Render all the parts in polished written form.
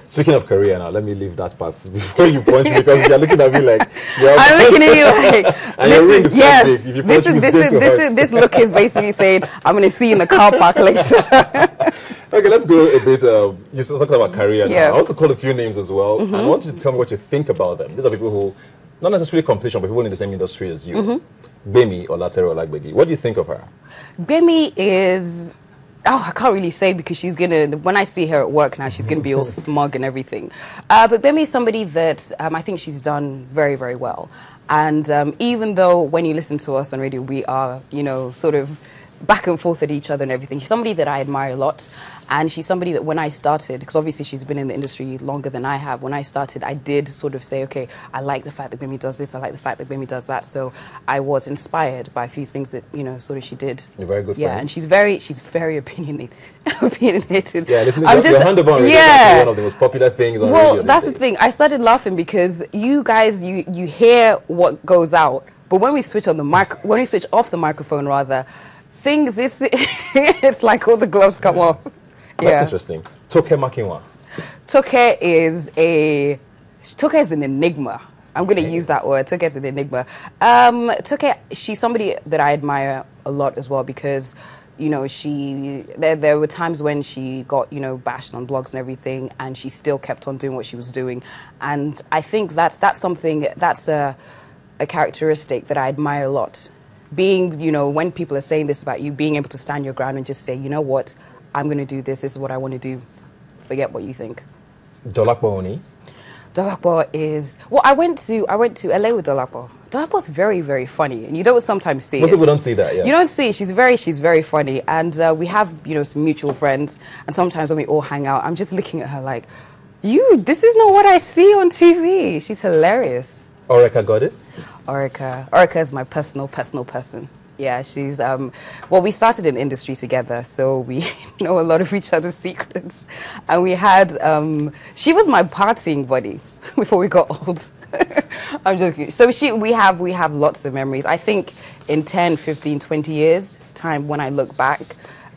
Speaking of career now, let me leave that part before you punch me, because you're looking at me like I'm looking at you like and your ring is quite big. If you punch me, this look is basically saying I'm going to see you in the car park later. Okay, let's go a bit. You talked about career now. Yeah. I want to call a few names as well. And I want you to tell me what you think about them. These are people who, not necessarily competition, but people in the same industry as you. Bemi Olatere Olagbegi. What do you think of her? Bemi is... Oh, I can't really say, because she's going to... When I see her at work now, she's going to be all smug and everything. But Bemi is somebody that I think she's done very, very well. And even though when you listen to us on radio, we are, you know, sort of back and forth at each other and everything, she's somebody that I admire a lot. And she's somebody that when I started, because obviously she's been in the industry longer than I have, when I started, I did sort of say, okay, I like the fact that Bemi does this, I like the fact that Bemi does that. So I was inspired by a few things that, you know, sort of she did. You're very good friends. Yeah, and she's very opinionated. Yeah, listen, your hand up on radio is one of the most popular things on radio. Well, that's the thing. I started laughing because you guys, you hear what goes out, but when we switch on the when we switch off the microphone, rather, things, it's like all the gloves come off. That's interesting. Toke Makinwa. Toke is an enigma. I'm going to use that word. Toke is an enigma. Toke, she's somebody that I admire a lot as well, because, you know, there were times when she got, you know, bashed on blogs and everything, and she still kept on doing what she was doing. And I think that's something, that's a characteristic that I admire a lot. Being, you know, when people are saying this about you, being able to stand your ground and just say, you know what, I'm going to do this. This is what I want to do. Forget what you think. Dolakbo Oni? Dolakbo is... Well, I went to LA with Dolakbo. Dolakbo's very, very funny. And you don't sometimes see Most people don't see that, yeah. You don't see it. She's very funny. And we have, you know, some mutual friends. And sometimes when we all hang out, I'm just looking at her like, this is not what I see on TV. She's hilarious. Oreka Goddess? Oreka is my personal person. Yeah, she's, well, we started in the industry together, so we know a lot of each other's secrets. And we had, she was my partying buddy before we got old. I'm joking. So we have lots of memories. I think in 10, 15, 20 years time, when I look back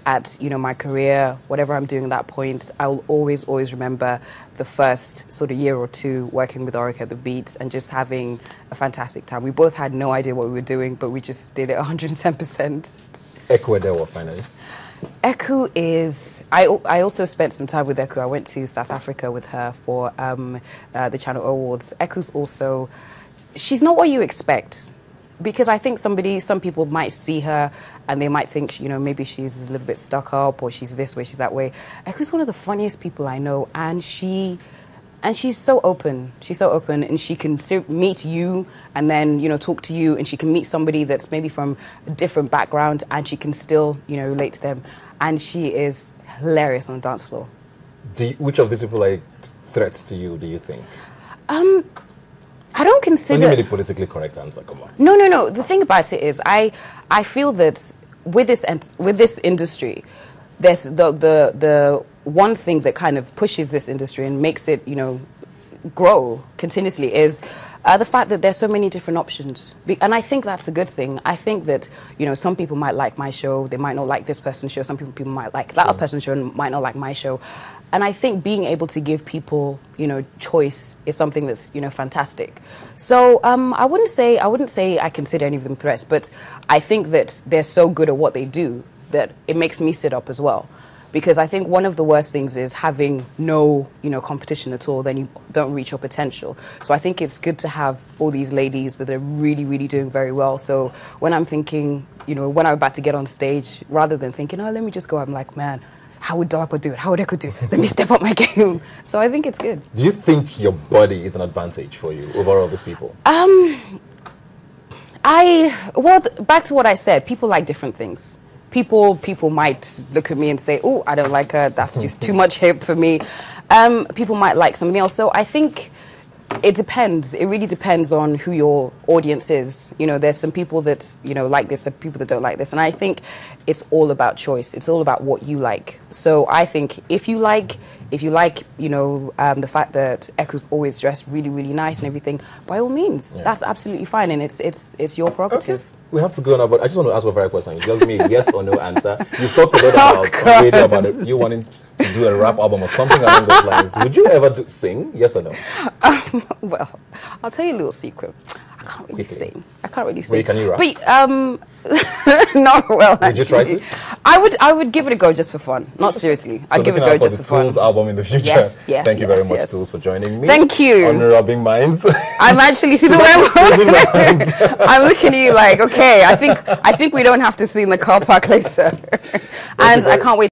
at, you know, my career, whatever I'm doing at that point, I will always remember the first sort of year or two working with Oreka at the Beat and just having a fantastic time. We both had no idea what we were doing, but we just did it 110%. Eku Edewo, finally. Eku is... I also spent some time with Eku. I went to South Africa with her for the Channel Awards. Eku's also... She's not what you expect. Because I think some people might see her and they might think, you know, maybe she's a little bit stuck up or she's this way, she's that way. Eku's one of the funniest people I know, and she's so open. She's so open, and she can meet you and then, you know, talk to you, and she can meet somebody that's maybe from a different background and she can still, you know, relate to them. And she is hilarious on the dance floor. Which of these people are threats to you, do you think? I don't consider... Don't give me the politically correct answer, come on. No. The thing about it is, I feel that with this industry, there's the one thing that kind of pushes this industry and makes it, you know, grow continuously is the fact that there's so many different options. And I think that's a good thing. I think that, you know, some people might like my show, they might not like this person's show, some people might like that person's show and might not like my show. And I think being able to give people, you know, choice is something that's, you know, fantastic. So I wouldn't say I consider any of them threats, but I think that they're so good at what they do that it makes me sit up as well. Because I think one of the worst things is having no, you know, competition at all, then you don't reach your potential. So I think it's good to have all these ladies that are really, really doing very well. So when I'm thinking, you know, when I'm about to get on stage, rather than thinking, oh, let me just go, I'm like, man, how would Dolakbo do it? How would Eku do it? Let me step up my game. So I think it's good. Do you think your body is an advantage for you over all these people? Well, back to what I said, people like different things. People might look at me and say, oh, I don't like her, that's just too much hip for me. People might like something else. So I think it depends. It really depends on who your audience is. You know, there's some people that, you know, like this, and people that don't like this. And I think it's all about choice. It's all about what you like. So I think if you like, you know, the fact that Eku's always dressed really, really nice and everything, by all means, that's absolutely fine. And it's your prerogative. Okay. We have to go now, but I just want to ask one very question. You just me yes or no answer. You talked a lot about on radio about it, you wanting to do a rap album or something along those lines. Would you ever sing? Yes or no? Well, I'll tell you a little secret. I can't really sing. I can't really sing. Wait, can you rap? But not well. Would you try to? I would give it a go just for fun. Not seriously. So I'd give it a go just for fun. Toolz album in the future. Yes, yes. Thank you very much, yes. Toolz, for joining me. Thank you. On Rubbing Minds. I'm actually see the way I'm looking at you like, okay, I think we don't have to see in the car park later. And I can't wait.